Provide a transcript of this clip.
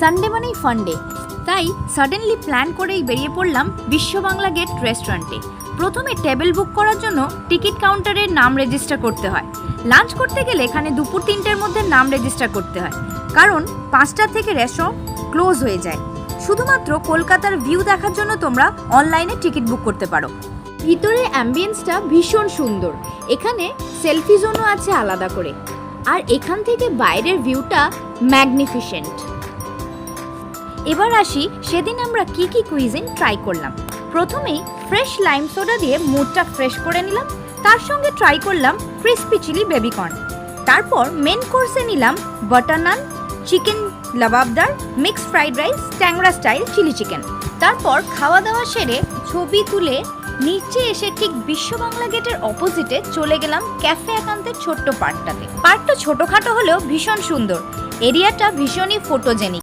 Sunday মানেই ফান্ডে, তাই সাডেনলি প্ল্যান করেই বেরিয়ে পড়লাম বিশ্ব বাংলা গেট রেস্টুরেন্টে। প্রথমে টেবিল বুক করার জন্য টিকিট কাউন্টারের নাম রেজিস্টার করতে হয়। লাঞ্চ করতে গেলে এখানে দুপুর 3টের মধ্যে নাম রেজিস্টার করতে হয়, কারণ 5টা থেকে রেস্টুরেন্ট ক্লোজ হয়ে যায়। শুধুমাত্র কলকাতার ভিউ দেখার জন্য তোমরা অনলাইনে টিকিট বুক করতে পারো। ভিতরে অ্যাম্বিয়েন্সটা ভীষণ সুন্দর, এখানে সেলফি জোনও আছে আলাদা করে, আর এখান থেকে বাইরের ভিউটা ম্যাগনিফিসেন্ট। এবার আসি সেদিন আমরা কি কুইজিন ট্রাই করলাম। প্রথমেই ফ্রেশ লাইম সোডা দিয়ে মুডটা ফ্রেশ করে নিলাম, তার সঙ্গে ট্রাই করলাম ক্রিস্পি চিলি বেবিকর্ন। তারপর মেন কোর্সে নিলাম butter naan, chicken lababdar, mixed fried rice, Tangra style chilli chicken. তারপর খাওয়া দাওয়া সেরে ছবি তুলে নিচে এসে ঠিক বিশ্ব বাংলা গেটের অপোজিটে চলে গেলাম ক্যাফে একান্তের ছোট্ট পার্কটাতে। পার্কটা ছোটখাটো হলেও ভীষণ সুন্দর, এরিয়াটা ভীষণই ফটোজেনিক।